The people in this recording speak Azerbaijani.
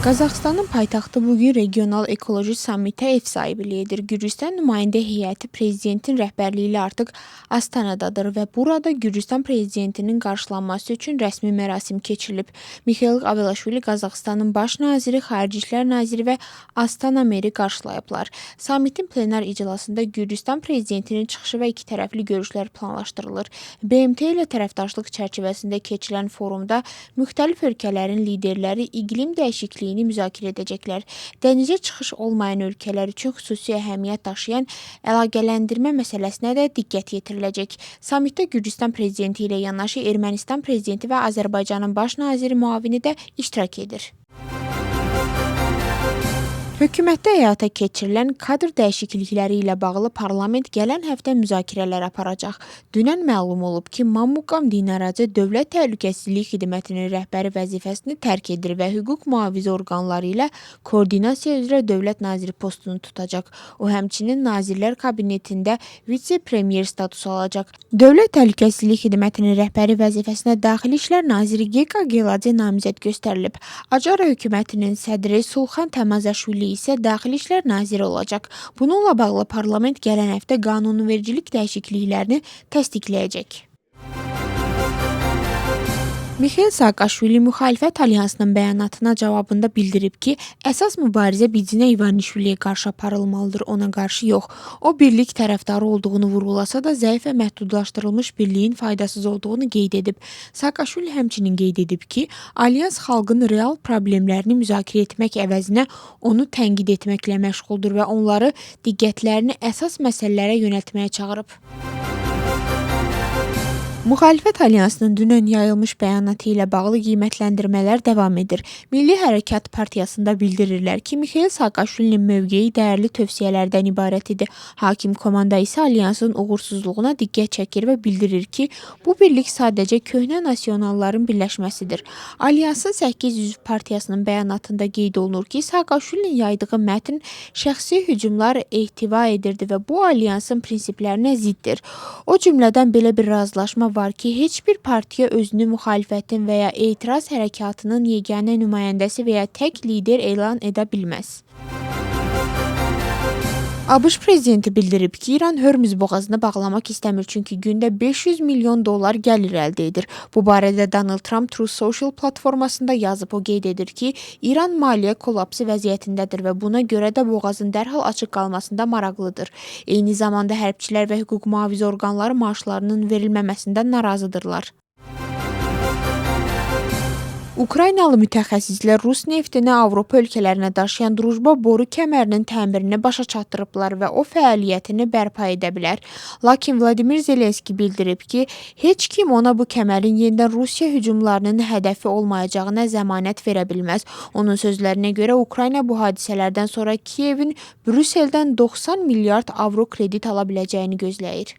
Qazaxıstanın paytaxtı bugün regional ekoloji sammitə ev sahibliği edir. Gürcüstan nümayəndə heyəti prezidentin rəhbərliyi ilə artıq Astanadadır və burada Gürcüstan prezidentinin qarşılanması üçün rəsmi mərasim keçirilib. Mixail Avelashvili Qazaxıstanın baş naziri, xarici işlər naziri və Astana meri qarşılayıblar. Sammitin plenar iclasında Gürcüstan prezidentinin çıxışı və iki tərəfli görüşlər planlaşdırılır. BMT ilə tərəfdaşlıq çərçivəsində keçirilən forumda müxtəlif ölkələrin liderləri iqlim dəyişikliyini müzakirə edəcəklər. Dənizə çıxış olmayan ölkələr üçün xüsusi əhəmiyyət daşıyan əlaqələndirmə məsələsinə də diqqət yetiriləcək. Sammitdə Gürcüstan prezidenti ilə yanaşı Ermənistan prezidenti və Azərbaycanın baş naziri müavini də iştirak edir. Hökumətdə həyata keçirilən kadr dəyişiklikləri ilə bağlı parlament gələn həftə müzakirələr aparacaq. Dünən məlum olub ki, Mammukam Dinaracı Dövlət Təhlükəsizlik Xidmətinin rəhbəri vəzifəsini tərk edir və hüquq mühafizə orqanları ilə koordinasiya üzrə dövlət naziri postunu tutacaq. O həmçinin Nazirlər Kabinetində vitse-premyer statusu alacaq. Dövlət Təhlükəsizlik Xidmətinin rəhbəri vəzifəsinə Daxili İşlər naziri Geka Gelacı namizəd göstərilib. Acara hökumətinin sədri Sulxan Təmazaşvili isə Daxili İşlər naziri olacaq. Bununla bağlı parlament gələn həftə qanunvericilik dəyişikliklərini təsdiqləyəcək. Mixail Saakashvili müxalifət alyansının bəyanatına cavabında bildirib ki, əsas mübarizə Bidzina İvanişviliyə qarşı aparılmalıdır, ona qarşı yox. O, birlik tərəfdarı olduğunu vurğulasa da zəif və məhdudlaşdırılmış birliyin faydasız olduğunu qeyd edib. Saakashvili həmçinin qeyd edib ki, alyans xalqın real problemlərini müzakirə etmək əvəzinə onu tənqid etməklə məşğuldur və onları diqqətlərini əsas məsələlərə yönəltməyə çağırıb. Müxalifət alyansının dünən yayılmış bəyanatı ilə bağlı qiymətləndirmələr davam edir. Milli Hərəkat Partiyasında bildirirlər ki, Mixail Saakashvilinin mövqeyi dəyərli tövsiyələrdən ibarət idi. Hakim komanda isə alyansın uğursuzluğuna diqqət çəkir və bildirir ki, bu birlik sadəcə köhnə nasionalların birləşməsidir. Alyansın 8 üzv partiyasının bəyanatında qeyd olunur ki, Saakashvilinin yaydığı mətn şəxsi hücumlar ehtiva edirdi və bu alyansın prinsiplərinə ziddir. O cümlədən belə bir razılaşma var ki, heç bir partiya özünü müxalifətin və ya etiraz hərəkatının yeganə nümayəndəsi və ya tək lider elan edə bilməz. ABŞ prezidenti bildirib ki, İran Hörmüz boğazını bağlamaq istəmir, çünki gündə $500 milyon gəlir əldə edir. Bu barədə Donald Trump Truth Social platformasında yazıb. O qeyd edir ki, İran maliyyə kollapsı vəziyyətindədir və buna görə də boğazın dərhal açıq qalmasında maraqlıdır. Eyni zamanda hərbçilər və hüquq mühafizə orqanları maaşlarının verilməməsindən narazıdırlar. Ukraynalı mütəxəssislər Rus neftini Avropa ölkələrinə daşıyan Drujba boru kəmərinin təmirini başa çatdırıblar və o fəaliyyətini bərpa edə bilər. Lakin Vladimir Zelenski bildirib ki, heç kim ona bu kəmərin yenidən Rusiya hücumlarının hədəfi olmayacağına zəmanət verə bilməz. Onun sözlərinə görə Ukrayna bu hadisələrdən sonra Kiyevin Brüsseldən 90 milyard avro kredit ala biləcəyini gözləyir.